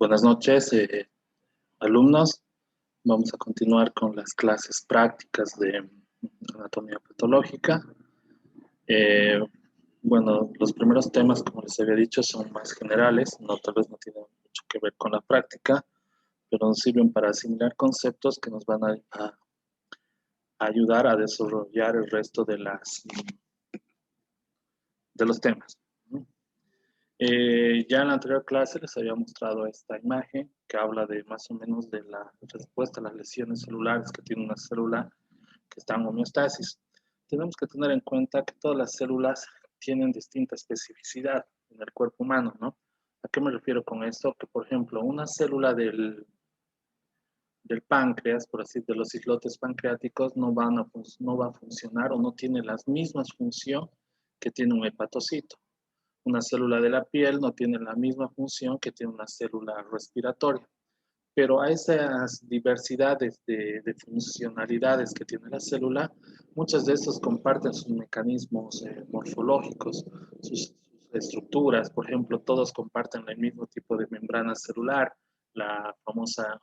Buenas noches, alumnos. Vamos a continuar con las clases prácticas de anatomía patológica. Eh, bueno, los primeros temas, como les había dicho, son más generales, tal vez no tienen mucho que ver con la práctica, pero nos sirven para asimilar conceptos que nos van a ayudar a desarrollar el resto de los temas. Ya en la anterior clase les había mostrado esta imagen que habla de más o menos de la respuesta a las lesiones celulares que tiene una célula que está en homeostasis. Tenemos que tener en cuenta que todas las células tienen distinta especificidad en el cuerpo humano, ¿no? ¿A qué me refiero con esto? Que, por ejemplo, una célula del páncreas, por así decirlo, de los islotes pancreáticos, no va a funcionar o no tiene las mismas funciones que tiene un hepatocito. Una célula de la piel no tiene la misma función que tiene una célula respiratoria. Pero a esas diversidades de funcionalidades que tiene la célula, muchas de esas comparten sus mecanismos morfológicos, sus estructuras. Por ejemplo, todos comparten el mismo tipo de membrana celular, la famosa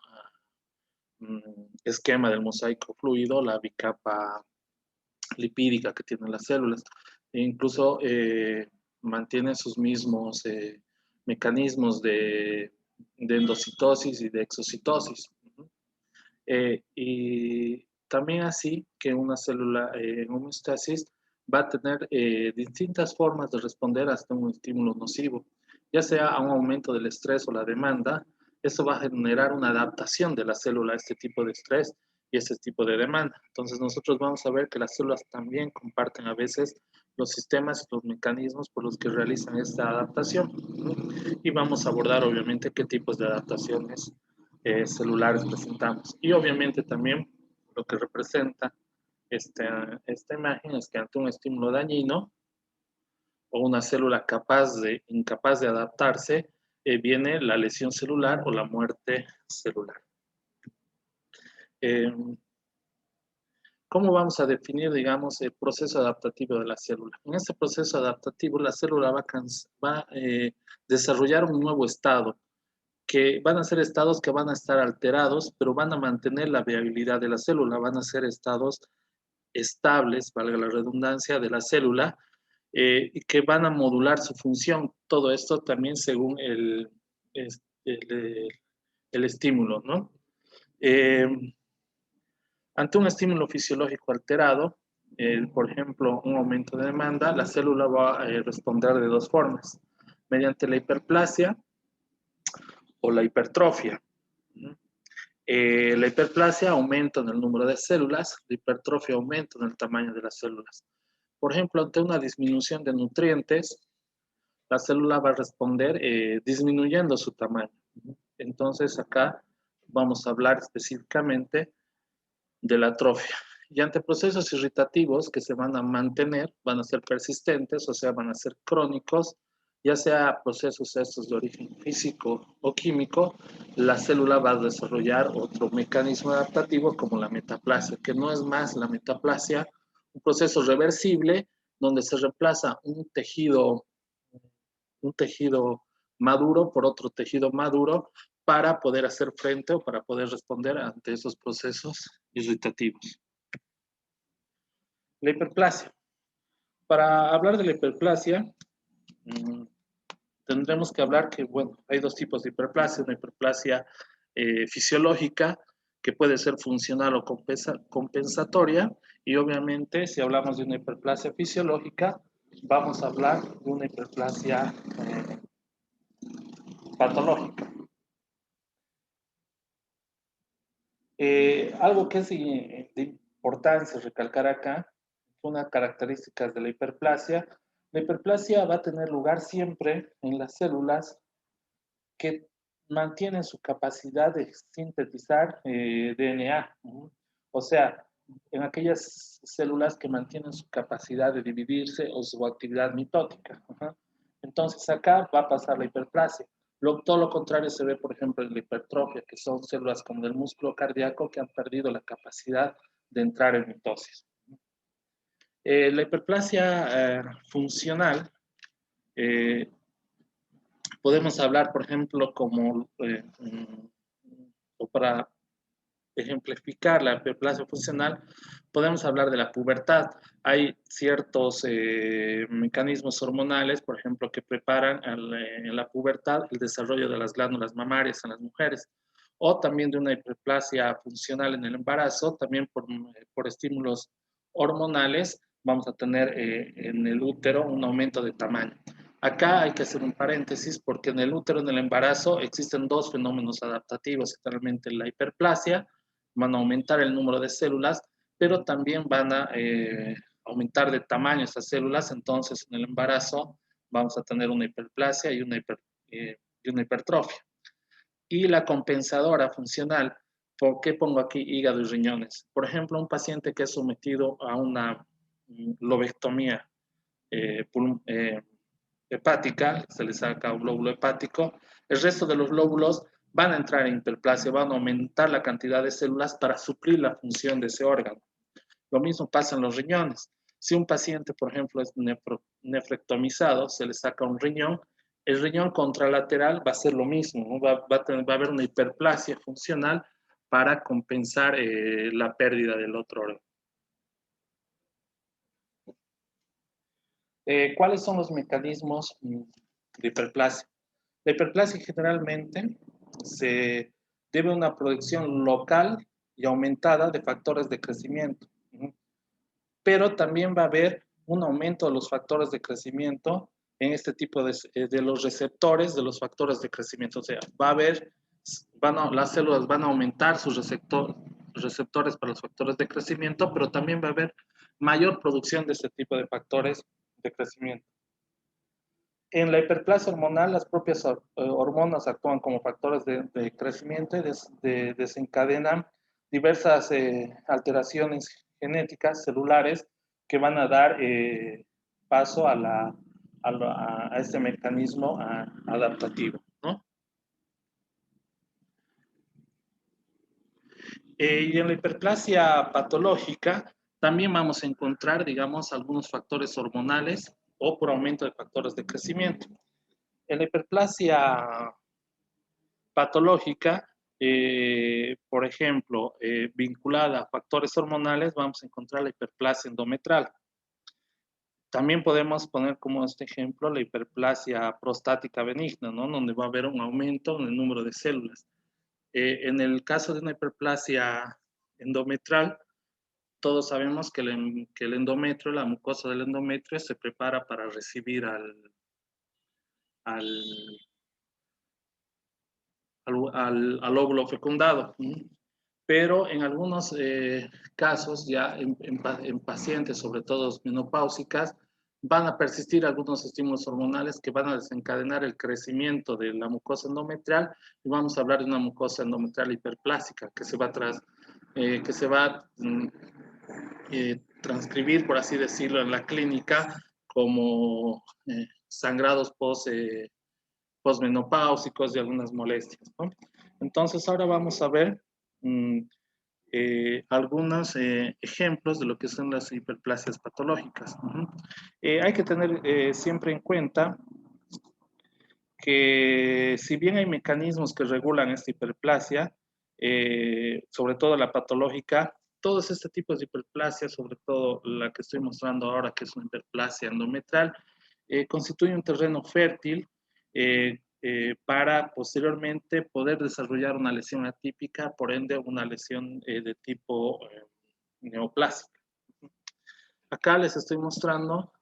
esquema del mosaico fluido, la bicapa lipídica que tienen las células. E incluso mantienen sus mismos mecanismos de endocitosis y de exocitosis. Y también así que una célula en homeostasis va a tener distintas formas de responder hasta un estímulo nocivo, ya sea a un aumento del estrés o la demanda. Eso va a generar una adaptación de la célula a este tipo de estrés y este tipo de demanda. Entonces nosotros vamos a ver que las células también comparten a veces los sistemas y los mecanismos por los que realizan esta adaptación. Y vamos a abordar obviamente qué tipos de adaptaciones celulares presentamos. Y obviamente también lo que representa esta imagen es que ante un estímulo dañino o una célula incapaz de adaptarse, viene la lesión celular o la muerte celular. ¿Cómo vamos a definir, digamos, el proceso adaptativo de la célula? En este proceso adaptativo, la célula va a desarrollar un nuevo estado, que van a ser estados que van a estar alterados, pero van a mantener la viabilidad de la célula, van a ser estados estables, valga la redundancia, de la célula, y que van a modular su función. Todo esto también según el estímulo, ¿no? Ante un estímulo fisiológico alterado, por ejemplo, un aumento de demanda, la célula va a responder de dos formas, mediante la hiperplasia o la hipertrofia. La hiperplasia aumenta en el número de células, la hipertrofia aumenta en el tamaño de las células. Por ejemplo, ante una disminución de nutrientes, la célula va a responder disminuyendo su tamaño. Entonces, acá vamos a hablar específicamente de la atrofia. Y ante procesos irritativos que se van a mantener, van a ser persistentes, o sea, van a ser crónicos, ya sea procesos estos de origen físico o químico, la célula va a desarrollar otro mecanismo adaptativo como la metaplasia, que no es más la metaplasia, un proceso reversible donde se reemplaza un tejido maduro por otro tejido maduro para poder hacer frente o para poder responder ante esos procesos irritativos. La hiperplasia. Para hablar de la hiperplasia, tendremos que hablar que, bueno, hay dos tipos de hiperplasia, una hiperplasia fisiológica, que puede ser funcional o compensatoria, y obviamente, si hablamos de una hiperplasia fisiológica, vamos a hablar de una hiperplasia patológica. Algo que es de importancia recalcar acá, una característica de la hiperplasia va a tener lugar siempre en las células que mantienen su capacidad de sintetizar DNA. O sea, en aquellas células que mantienen su capacidad de dividirse o su actividad mitótica. Entonces acá va a pasar la hiperplasia. Todo lo contrario se ve, por ejemplo, en la hipertrofia, que son células como del músculo cardíaco que han perdido la capacidad de entrar en mitosis. La hiperplasia funcional Podemos hablar, por ejemplo, o para ejemplificar la hiperplasia funcional, podemos hablar de la pubertad. Hay ciertos mecanismos hormonales, por ejemplo, que preparan en la pubertad el desarrollo de las glándulas mamarias en las mujeres, o también de una hiperplasia funcional en el embarazo, también por estímulos hormonales, vamos a tener en el útero un aumento de tamaño. Acá hay que hacer un paréntesis porque en el útero, en el embarazo, existen dos fenómenos adaptativos, generalmente la hiperplasia, van a aumentar el número de células, pero también van a aumentar de tamaño esas células, entonces en el embarazo vamos a tener una hiperplasia y una hipertrofia. Y la compensadora funcional, ¿por qué pongo aquí hígado y riñones? Por ejemplo, un paciente que es sometido a una lobectomía hepática, se le saca un lóbulo hepático, el resto de los lóbulos van a entrar en hiperplasia, van a aumentar la cantidad de células para suplir la función de ese órgano. Lo mismo pasa en los riñones. Si un paciente, por ejemplo, es nefrectomizado, se le saca un riñón, el riñón contralateral va a ser lo mismo, ¿no? va a haber una hiperplasia funcional para compensar la pérdida del otro órgano. ¿Cuáles son los mecanismos de hiperplasia? La hiperplasia generalmente se debe a una producción local y aumentada de factores de crecimiento, pero también va a haber un aumento de los factores de crecimiento en este tipo de los receptores de los factores de crecimiento. O sea, va a haber, las células van a aumentar sus receptores para los factores de crecimiento, pero también va a haber mayor producción de este tipo de factores de crecimiento. En la hiperplasia hormonal, las propias hormonas actúan como factores de crecimiento y desencadenan diversas alteraciones genéticas, celulares, que van a dar paso a este mecanismo adaptativo, ¿no? Y en la hiperplasia patológica también vamos a encontrar, digamos, algunos factores hormonales o por aumento de factores de crecimiento. En la hiperplasia patológica, por ejemplo, vinculada a factores hormonales, vamos a encontrar la hiperplasia endometrial. También podemos poner como este ejemplo la hiperplasia prostática benigna, ¿no? Donde va a haber un aumento en el número de células. En el caso de una hiperplasia endometrial, todos sabemos que el endometrio, la mucosa del endometrio, se prepara para recibir al óvulo fecundado. Pero en algunos casos, ya en pacientes, sobre todo menopáusicas, van a persistir algunos estímulos hormonales que van a desencadenar el crecimiento de la mucosa endometrial y vamos a hablar de una mucosa endometrial hiperplásica que se va a transcribir, por así decirlo, en la clínica como sangrados postmenopáusicos y algunas molestias, ¿no? Entonces, ahora vamos a ver algunos ejemplos de lo que son las hiperplasias patológicas. Hay que tener siempre en cuenta que si bien hay mecanismos que regulan esta hiperplasia, sobre todo la patológica, todos este tipos de hiperplasia, sobre todo la que estoy mostrando ahora, que es una hiperplasia endometrial, constituye un terreno fértil para posteriormente poder desarrollar una lesión atípica, por ende una lesión de tipo neoplásica. Acá les estoy mostrando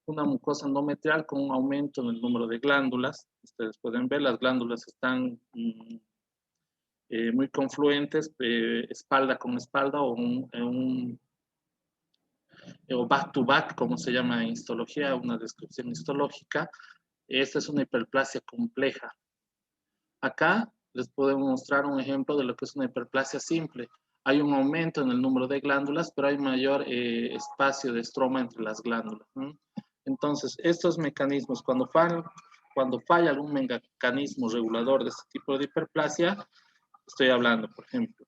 una mucosa endometrial con un aumento en el número de glándulas. Ustedes pueden ver, las glándulas están muy confluentes, espalda con espalda o back to back, como se llama en histología, una descripción histológica. Esta es una hiperplasia compleja. Acá les podemos mostrar un ejemplo de lo que es una hiperplasia simple. Hay un aumento en el número de glándulas, pero hay mayor espacio de estroma entre las glándulas. Entonces, estos mecanismos, cuando falla algún mecanismo regulador de este tipo de hiperplasia, estoy hablando, por ejemplo,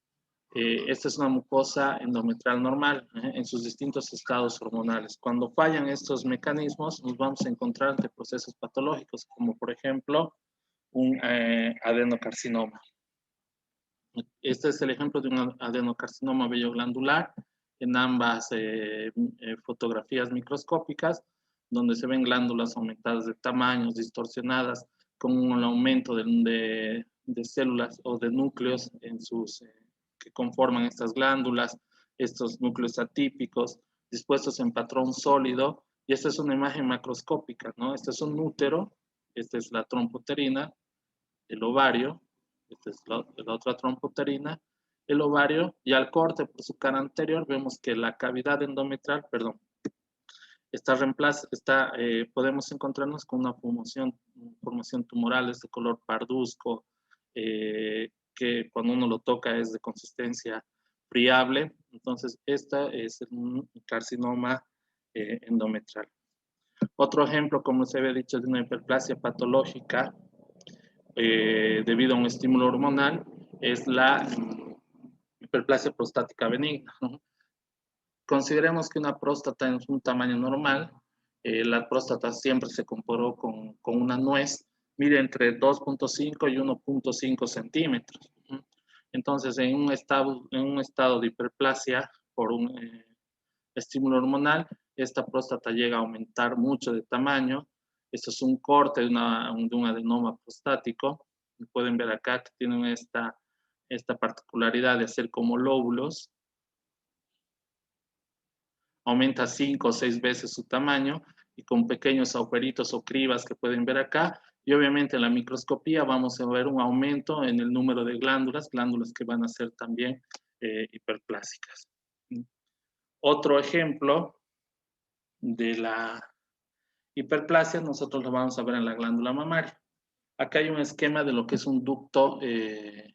Esta es una mucosa endometrial normal en sus distintos estados hormonales. Cuando fallan estos mecanismos, nos vamos a encontrar ante procesos patológicos, como por ejemplo un adenocarcinoma. Este es el ejemplo de un adenocarcinoma vello-glandular en ambas fotografías microscópicas, donde se ven glándulas aumentadas de tamaños, distorsionadas, con un aumento de células o de núcleos en sus, que conforman estas glándulas, estos núcleos atípicos, dispuestos en patrón sólido. Y esta es una imagen macroscópica, ¿no? Este es un útero, esta es la trompa uterina, el ovario, esta es la otra trompa uterina, el ovario, y al corte por su cara anterior vemos que la cavidad endometrial, perdón, podemos encontrarnos con una formación tumorales de color parduzco, que cuando uno lo toca es de consistencia friable. Entonces, esta es un carcinoma endometrial. Otro ejemplo, como se había dicho, de una hiperplasia patológica debido a un estímulo hormonal es la hiperplasia prostática benigna, ¿no? Consideremos que una próstata es un tamaño normal. La próstata siempre se comparó con una nuez, mide entre 2.5 y 1.5 centímetros. Entonces, en un estado de hiperplasia por un estímulo hormonal, esta próstata llega a aumentar mucho de tamaño. Esto es un corte de un adenoma prostático. Pueden ver acá que tienen esta particularidad de hacer como lóbulos. Aumenta 5 o 6 veces su tamaño y con pequeños agujeritos o cribas que pueden ver acá. Y obviamente en la microscopía vamos a ver un aumento en el número de glándulas que van a ser también hiperplásicas. Otro ejemplo de la hiperplasia, nosotros lo vamos a ver en la glándula mamaria. Acá hay un esquema de lo que es un ducto, de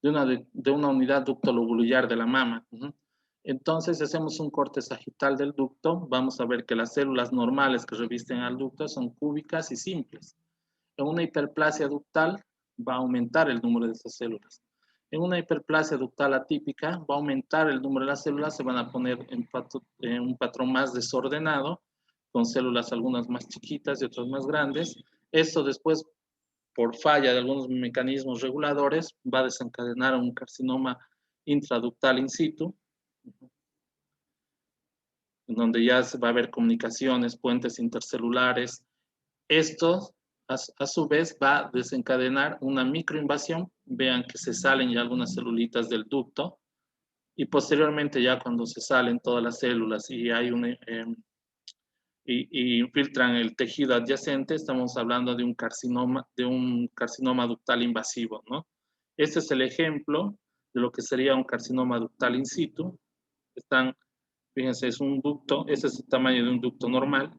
una unidad ducto lobular de la mama. Entonces, si hacemos un corte sagital del ducto, vamos a ver que las células normales que revisten al ducto son cúbicas y simples. En una hiperplasia ductal va a aumentar el número de esas células. En una hiperplasia ductal atípica va a aumentar el número de las células, se van a poner en un patrón más desordenado, con células algunas más chiquitas y otras más grandes. Esto después, por falla de algunos mecanismos reguladores, va a desencadenar un carcinoma intraductal in situ, en donde ya va a haber comunicaciones, puentes intercelulares. Esto, a su vez, va a desencadenar una microinvasión. Vean que se salen ya algunas celulitas del ducto, y posteriormente ya cuando se salen todas las células y hay y infiltran el tejido adyacente, estamos hablando de un carcinoma ductal invasivo, ¿no? Este es el ejemplo de lo que sería un carcinoma ductal in situ. Fíjense, es un ducto, ese es el tamaño de un ducto normal.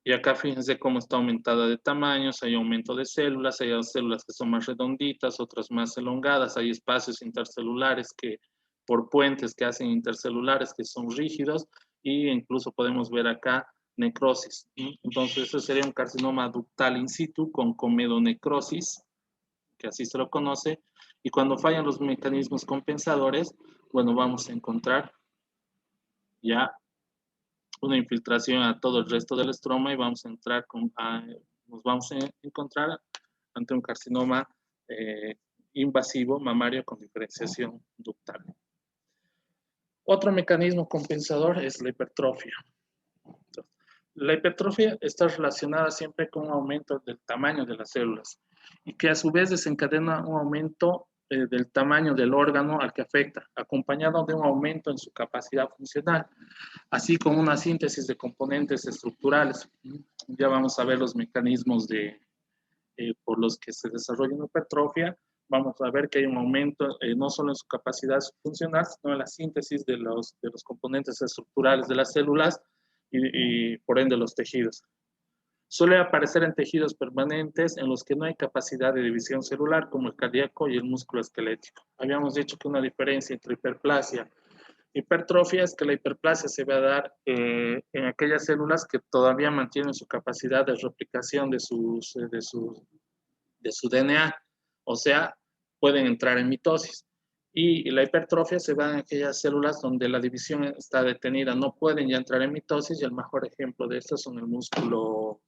Y acá fíjense cómo está aumentada de tamaños, hay aumento de células, hay células que son más redonditas, otras más elongadas, hay espacios intercelulares que por puentes que hacen intercelulares que son rígidos, y incluso podemos ver acá necrosis. Entonces, ese sería un carcinoma ductal in situ con comedonecrosis, que así se lo conoce, y cuando fallan los mecanismos compensadores, bueno, vamos a encontrar ya una infiltración a todo el resto del estroma y nos vamos a encontrar ante un carcinoma invasivo mamario con diferenciación ductal. Otro mecanismo compensador es la hipertrofia. La hipertrofia está relacionada siempre con un aumento del tamaño de las células y que a su vez desencadena un aumento del tamaño del órgano al que afecta, acompañado de un aumento en su capacidad funcional, así como una síntesis de componentes estructurales. Ya vamos a ver los mecanismos por los que se desarrolla una hipertrofia. Vamos a ver que hay un aumento no solo en su capacidad funcional, sino en la síntesis de los componentes estructurales de las células y por ende los tejidos. Suele aparecer en tejidos permanentes en los que no hay capacidad de división celular, como el cardíaco y el músculo esquelético. Habíamos dicho que una diferencia entre hiperplasia e hipertrofia es que la hiperplasia se va a dar en aquellas células que todavía mantienen su capacidad de replicación de su DNA. O sea, pueden entrar en mitosis. Y la hipertrofia se va en aquellas células donde la división está detenida, no pueden ya entrar en mitosis, y el mejor ejemplo de esto son el músculo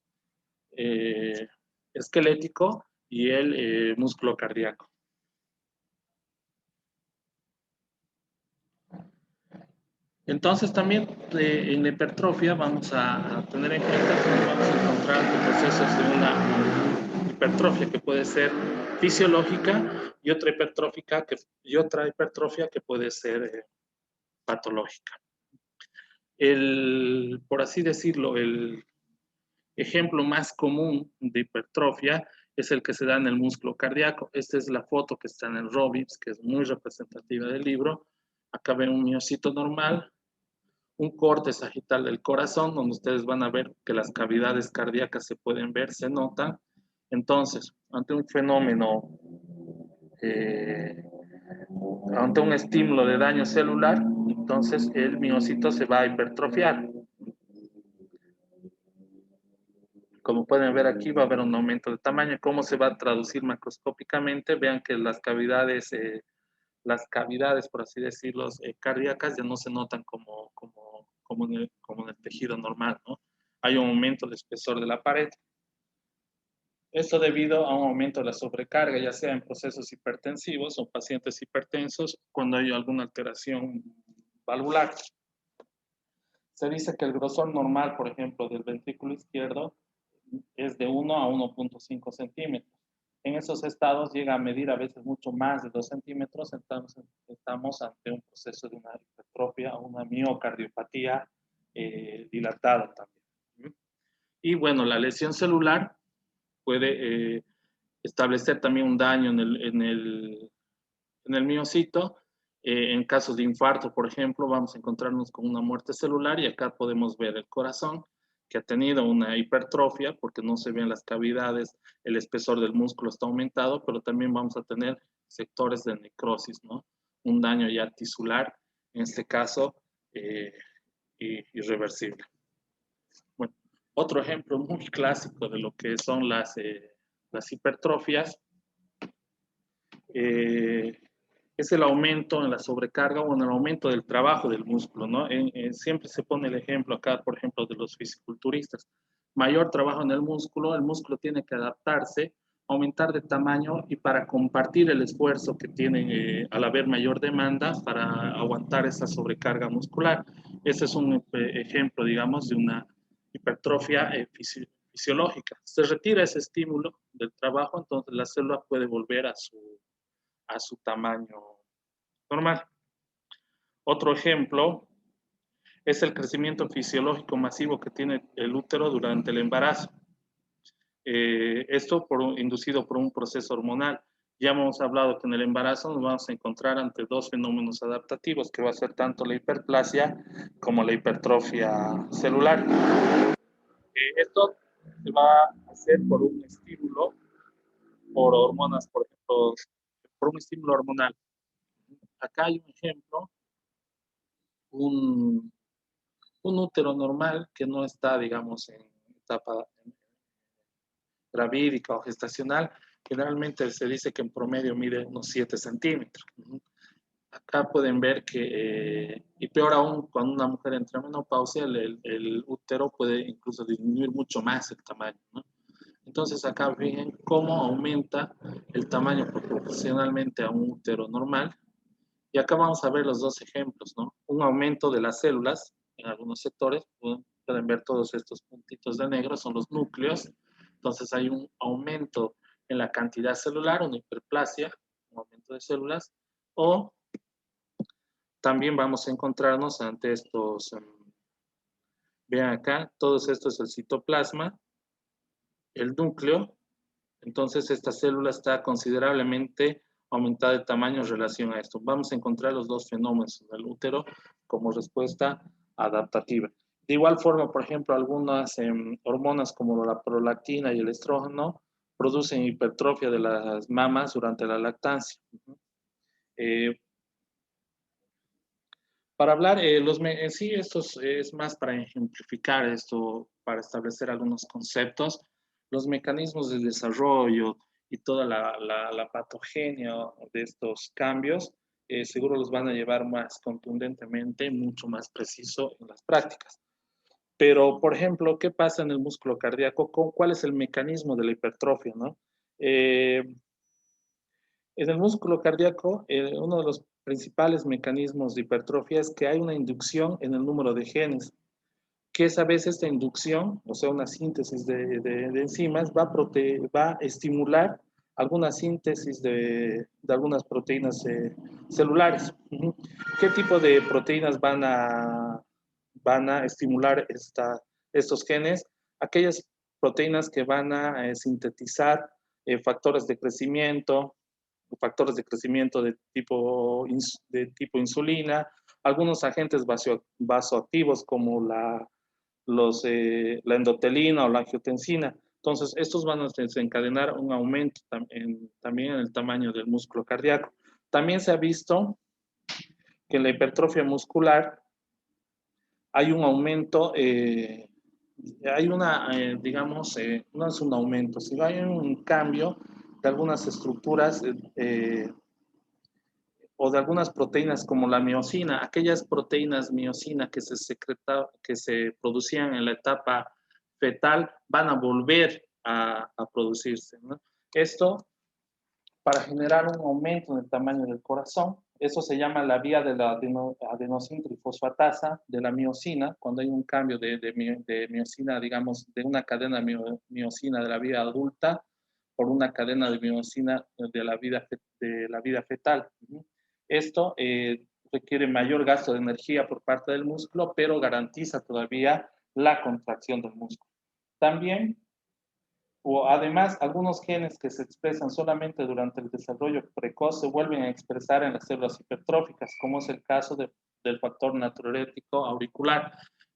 esquelético y el músculo cardíaco. Entonces también en la hipertrofia vamos a tener en cuenta que nos vamos a encontrar procesos de una hipertrofia que puede ser fisiológica y otra hipertrofia que puede ser patológica. Por así decirlo, el ejemplo más común de hipertrofia es el que se da en el músculo cardíaco. Esta es la foto que está en el Robbins, que es muy representativa del libro. Acá ven un miocito normal, un corte sagital del corazón, donde ustedes van a ver que las cavidades cardíacas se pueden ver, se notan. Entonces, ante un fenómeno, ante un estímulo de daño celular, entonces el miocito se va a hipertrofiar. Como pueden ver aquí, va a haber un aumento de tamaño. ¿Cómo se va a traducir macroscópicamente? Vean que las cavidades, por así decirlo, cardíacas ya no se notan como en el tejido normal, ¿no? Hay un aumento de espesor de la pared. Esto debido a un aumento de la sobrecarga, ya sea en procesos hipertensivos o pacientes hipertensos, cuando hay alguna alteración valvular. Se dice que el grosor normal, por ejemplo, del ventrículo izquierdo es de 1 a 1.5 centímetros. En esos estados llega a medir a veces mucho más de 2 centímetros, entonces estamos ante un proceso de una hipertrofia o una miocardiopatía dilatada también. Y bueno, la lesión celular puede establecer también un daño en el miocito. En casos de infarto, por ejemplo, vamos a encontrarnos con una muerte celular y acá podemos ver el corazón que ha tenido una hipertrofia porque no se ven las cavidades, el espesor del músculo está aumentado, pero también vamos a tener sectores de necrosis, ¿no? Un daño ya tisular, en este caso, irreversible. Bueno, otro ejemplo muy clásico de lo que son las hipertrofias es el aumento en la sobrecarga o en el aumento del trabajo del músculo, ¿no? Siempre se pone el ejemplo acá, por ejemplo, de los fisiculturistas. Mayor trabajo en el músculo tiene que adaptarse, aumentar de tamaño y para compartir el esfuerzo que tiene al haber mayor demanda para aguantar esa sobrecarga muscular. Ese es un ejemplo, digamos, de una hipertrofia fisiológica. Se retira ese estímulo del trabajo, entonces la célula puede volver a su tamaño normal. Otro ejemplo es el crecimiento fisiológico masivo que tiene el útero durante el embarazo. Esto inducido por un proceso hormonal. Ya hemos hablado que en el embarazo nos vamos a encontrar ante dos fenómenos adaptativos, que va a ser tanto la hiperplasia como la hipertrofia celular. Esto se va a hacer por un estímulo, por hormonas, por ejemplo, por un estímulo hormonal. Acá hay un ejemplo, un útero normal que no está, digamos, en etapa gravídica o gestacional. Generalmente se dice que en promedio mide unos 7 centímetros. Acá pueden ver que, y peor aún, cuando una mujer entra en menopausia, el útero puede incluso disminuir mucho más el tamaño, ¿no? Entonces acá ven cómo aumenta el tamaño proporcionalmente a un útero normal. Y acá vamos a ver los dos ejemplos, ¿no? Un aumento de las células en algunos sectores, pueden ver todos estos puntitos de negro, son los núcleos. Entonces hay un aumento en la cantidad celular, una hiperplasia, un aumento de células, o también vamos a encontrarnos ante estos, vean acá, todo esto es el citoplasma, el núcleo. Entonces esta célula está considerablemente aumentada de tamaño en relación a esto. Vamos a encontrar los dos fenómenos en el útero como respuesta adaptativa. De igual forma, por ejemplo, algunas hormonas como la prolactina y el estrógeno producen hipertrofia de las mamas durante la lactancia. Para hablar, en sí, esto es más para ejemplificar esto, para establecer algunos conceptos. Los mecanismos de desarrollo y y toda la patogenia de estos cambios, seguro los van a llevar más contundentemente, mucho más preciso en las prácticas. Pero, por ejemplo, ¿qué pasa en el músculo cardíaco? ¿Cuál es el mecanismo de la hipertrofia, no? En el músculo cardíaco, uno de los principales mecanismos de hipertrofia es que hay una inducción en el número de genes, que es a veces esta inducción, o sea, una síntesis de enzimas, va a estimular alguna síntesis de algunas proteínas celulares. ¿Qué tipo de proteínas van a estimular estos genes? Aquellas proteínas que van a sintetizar factores de crecimiento de tipo insulina, algunos agentes vasoactivos como la endotelina o la angiotensina. Entonces, estos van a desencadenar un aumento también en el tamaño del músculo cardíaco. También se ha visto que en la hipertrofia muscular hay un aumento, hay digamos, no es un aumento, sino hay un cambio de algunas estructuras o de algunas proteínas como la miosina, aquellas proteínas miosina que se producían en la etapa fetal van a volver a producirse, ¿no? Esto para generar un aumento en el tamaño del corazón. Eso se llama la vía de la adenosintrifosfatasa de la miosina, cuando hay un cambio de miosina, digamos, de una cadena de miosina de la vida adulta por una cadena de miosina de la vida fetal. Esto requiere mayor gasto de energía por parte del músculo, pero garantiza todavía la contracción del músculo. También o además, algunos genes que se expresan solamente durante el desarrollo precoz se vuelven a expresar en las células hipertróficas, como es el caso del factor natriurético auricular,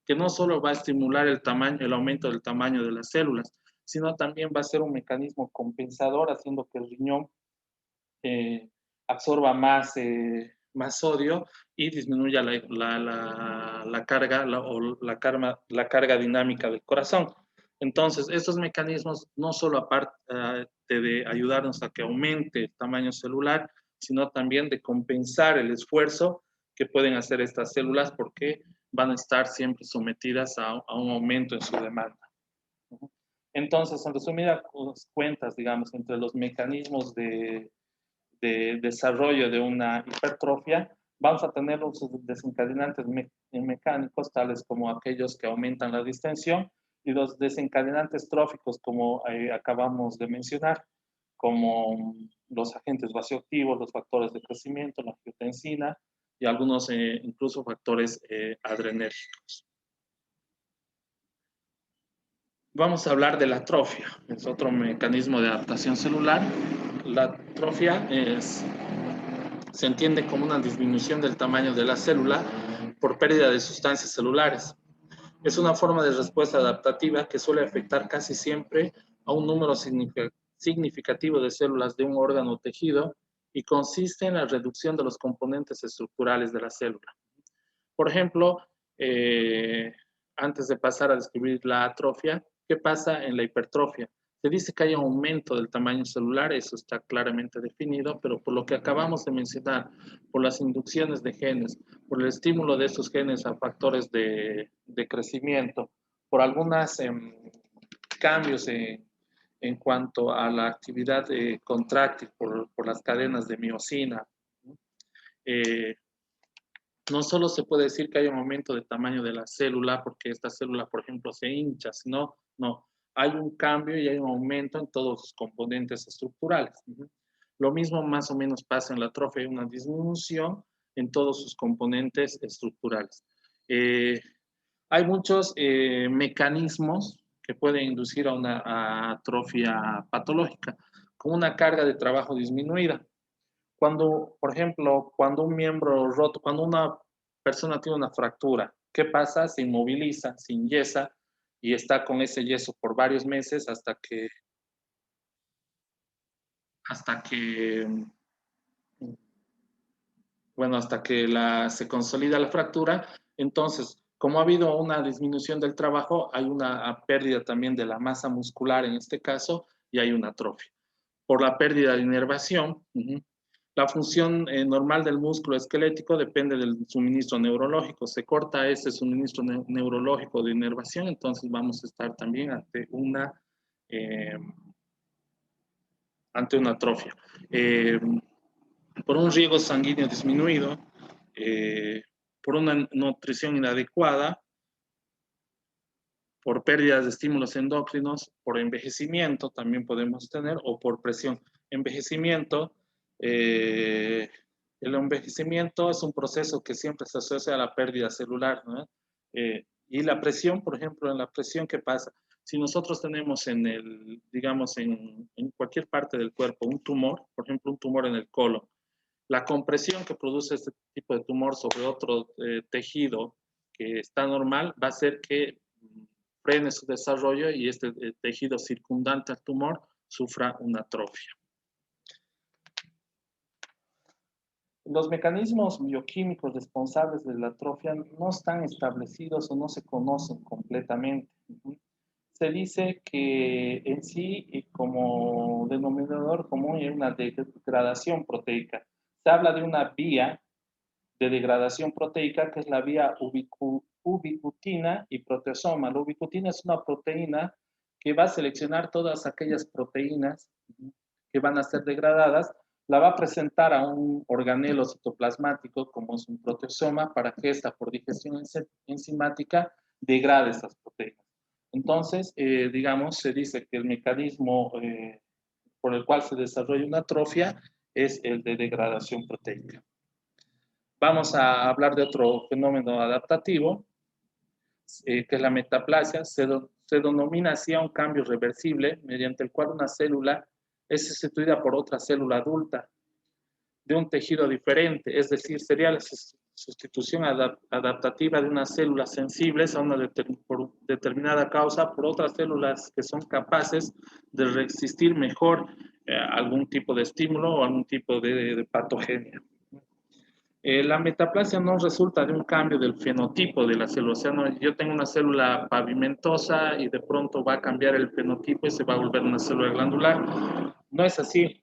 que no solo va a estimular el aumento del tamaño de las células, sino también va a ser un mecanismo compensador, haciendo que el riñón absorba más sodio y disminuya la carga dinámica del corazón. Entonces, estos mecanismos no solo aparte de ayudarnos a que aumente el tamaño celular, sino también de compensar el esfuerzo que pueden hacer estas células porque van a estar siempre sometidas a un aumento en su demanda. Entonces, en resumidas cuentas, digamos, entre los mecanismos de desarrollo de una hipertrofia, vamos a tener los desencadenantes mecánicos, tales como aquellos que aumentan la distensión, y los desencadenantes tróficos, como acabamos de mencionar, como los agentes vasoactivos, los factores de crecimiento, la angiotensina y algunos incluso factores adrenérgicos. Vamos a hablar de la atrofia, es otro mecanismo de adaptación celular. La atrofia se entiende como una disminución del tamaño de la célula por pérdida de sustancias celulares. Es una forma de respuesta adaptativa que suele afectar casi siempre a un número significativo de células de un órgano o tejido y consiste en la reducción de los componentes estructurales de la célula. Por ejemplo, antes de pasar a describir la atrofia, ¿qué pasa en la hipertrofia? Se dice que hay un aumento del tamaño celular, eso está claramente definido, pero por lo que acabamos de mencionar, por las inducciones de genes, por el estímulo de estos genes a factores de crecimiento, por algunos cambios en cuanto a la actividad contráctil, por las cadenas de miosina, no solo se puede decir que hay un aumento de tamaño de la célula porque esta célula, por ejemplo, se hincha, sino, no, hay un cambio y hay un aumento en todos sus componentes estructurales. Lo mismo más o menos pasa en la atrofia, hay una disminución en todos sus componentes estructurales. Hay muchos mecanismos que pueden inducir a una atrofia patológica, con una carga de trabajo disminuida. Cuando, por ejemplo, cuando un miembro roto, cuando una persona tiene una fractura, ¿qué pasa? Se inmoviliza, se enyesa y está con ese yeso por varios meses hasta que se consolida la fractura. Entonces, como ha habido una disminución del trabajo, hay una pérdida también de la masa muscular en este caso y hay una atrofia. por la pérdida de inervación. La función normal del músculo esquelético depende del suministro neurológico. Se corta ese suministro neurológico de inervación, entonces vamos a estar también ante una atrofia. Por un riego sanguíneo disminuido, por una nutrición inadecuada, por pérdidas de estímulos endocrinos, por envejecimiento también podemos tener, o por presión. Envejecimiento, el envejecimiento es un proceso que siempre se asocia a la pérdida celular, ¿no? Y la presión, por ejemplo, en la presión, ¿qué pasa? Si nosotros tenemos digamos, en cualquier parte del cuerpo un tumor, por ejemplo, un tumor en el colon, la compresión que produce este tipo de tumor sobre otro tejido que está normal va a hacer que frene su desarrollo y este tejido circundante al tumor sufra una atrofia. Los mecanismos bioquímicos responsables de la atrofia no están establecidos o no se conocen completamente. Se dice que en sí, como denominador común, hay una degradación proteica. Se habla de una vía de degradación proteica que es la vía ubicutina y proteasoma. La ubicutina es una proteína que va a seleccionar todas aquellas proteínas que van a ser degradadas, la va a presentar a un organelo citoplasmático como es un proteasoma para que esta por digestión enzimática degrade esas proteínas. Entonces, digamos, se dice que el mecanismo por el cual se desarrolla una atrofia es el de degradación proteica. Vamos a hablar de otro fenómeno adaptativo, que es la metaplasia. Se denomina así a un cambio reversible mediante el cual una célula es sustituida por otra célula adulta de un tejido diferente, es decir, sería la sustitución adaptativa de unas células sensibles a una por determinada causa por otras células que son capaces de resistir mejor algún tipo de estímulo o algún tipo de patogenia. La metaplasia no resulta de un cambio del fenotipo de la célula. O sea, no, yo tengo una célula pavimentosa y de pronto va a cambiar el fenotipo y se va a volver una célula glandular. No es así,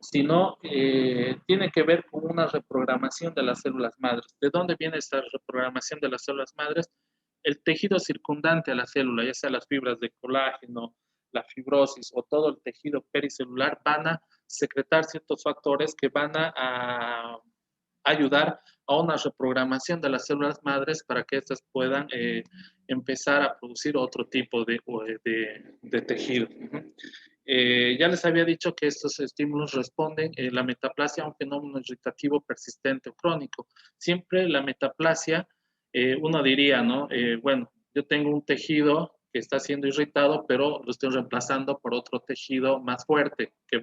sino tiene que ver con una reprogramación de las células madres. ¿De dónde viene esta reprogramación de las células madres? El tejido circundante a la célula, ya sea las fibras de colágeno, la fibrosis o todo el tejido pericelular, van a secretar ciertos factores que van a ayudar a una reprogramación de las células madres para que éstas puedan empezar a producir otro tipo de tejido. Ya les había dicho que estos estímulos responden la metaplasia a un fenómeno irritativo persistente o crónico. Siempre la metaplasia, uno diría, ¿no? Bueno, yo tengo un tejido que está siendo irritado, pero lo estoy reemplazando por otro tejido más fuerte que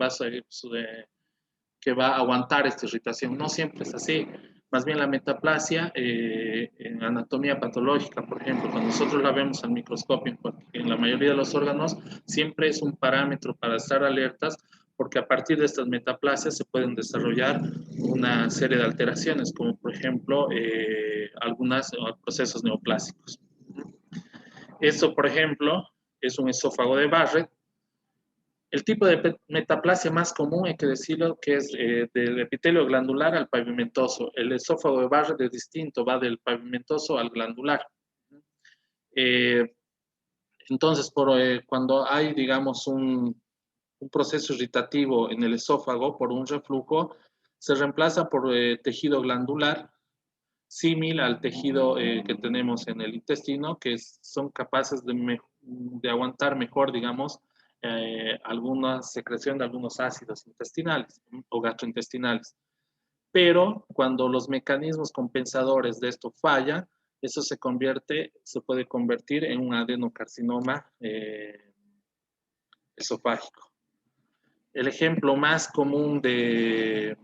va a aguantar esta irritación. No siempre es así. Más bien la metaplasia en anatomía patológica, por ejemplo, cuando nosotros la vemos al microscopio en la mayoría de los órganos, siempre es un parámetro para estar alertas porque a partir de estas metaplasias se pueden desarrollar una serie de alteraciones, como por ejemplo algunos procesos neoplásicos. Esto, por ejemplo, es un esófago de Barrett. El tipo de metaplasia más común, hay que decirlo, que es del epitelio glandular al pavimentoso. El esófago de Barrett es distinto, va del pavimentoso al glandular. Entonces, cuando hay, digamos, un proceso irritativo en el esófago por un reflujo, se reemplaza por tejido glandular, símil al tejido que tenemos en el intestino, que son capaces de aguantar mejor, digamos, alguna secreción de algunos ácidos intestinales o gastrointestinales. Pero cuando los mecanismos compensadores de esto fallan, eso se puede convertir en un adenocarcinoma esofágico. El ejemplo más común de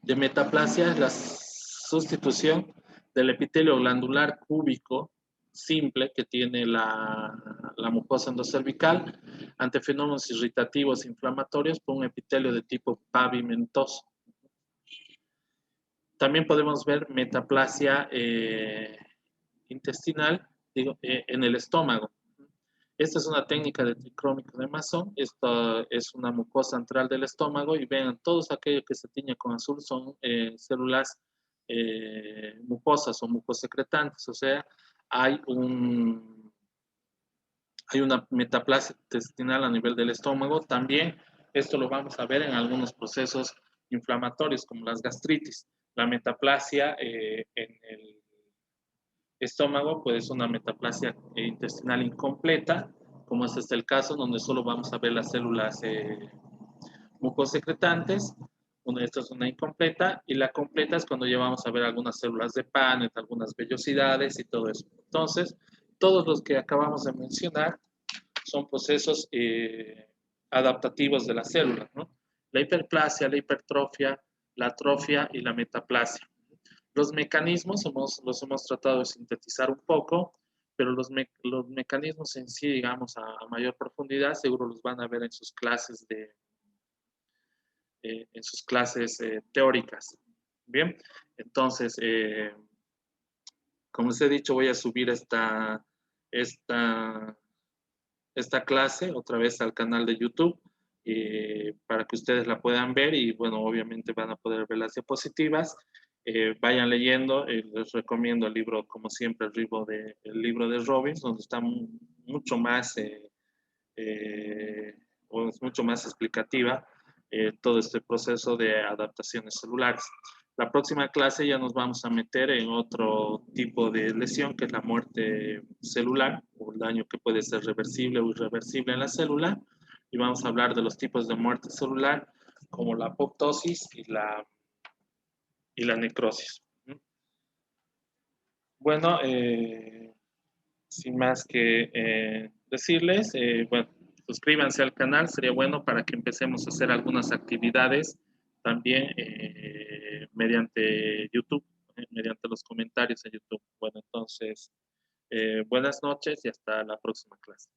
metaplasia es la sustitución del epitelio glandular cúbico simple que tiene la mucosa endocervical ante fenómenos irritativos inflamatorios por un epitelio de tipo pavimentoso. También podemos ver metaplasia intestinal en el estómago. Esta es una técnica de tricrómico de Masson. Esta es una mucosa antral del estómago y vean, todos aquellos que se tiñen con azul son células mucosas o mucosecretantes, o sea, hay una metaplasia intestinal a nivel del estómago. También esto lo vamos a ver en algunos procesos inflamatorios como las gastritis. La metaplasia en el estómago puede ser una metaplasia intestinal incompleta, como este es el caso, donde solo vamos a ver las células mucosecretantes. Esta es una incompleta, y la completa es cuando ya vamos a ver algunas células de Paneth, algunas vellosidades y todo eso. Entonces, todos los que acabamos de mencionar son procesos adaptativos de las células, ¿no? La hiperplasia, la hipertrofia, la atrofia y la metaplasia. Los mecanismos los hemos tratado de sintetizar un poco, pero los mecanismos en sí, digamos, a mayor profundidad, seguro los van a ver en sus clases teóricas. Bien, entonces, como les he dicho, voy a subir esta clase otra vez al canal de YouTube para que ustedes la puedan ver y, bueno, obviamente van a poder ver las diapositivas. Vayan leyendo, les recomiendo el libro, como siempre, el libro de Robbins, donde está mucho más, es mucho más explicativa todo este proceso de adaptaciones celulares. La próxima clase ya nos vamos a meter en otro tipo de lesión, que es la muerte celular, o el daño que puede ser reversible o irreversible en la célula, y vamos a hablar de los tipos de muerte celular, como la apoptosis y la necrosis. Bueno, sin más que decirles, bueno, suscríbanse al canal, sería bueno para que empecemos a hacer algunas actividades también mediante YouTube, mediante los comentarios en YouTube. Bueno, entonces, buenas noches y hasta la próxima clase.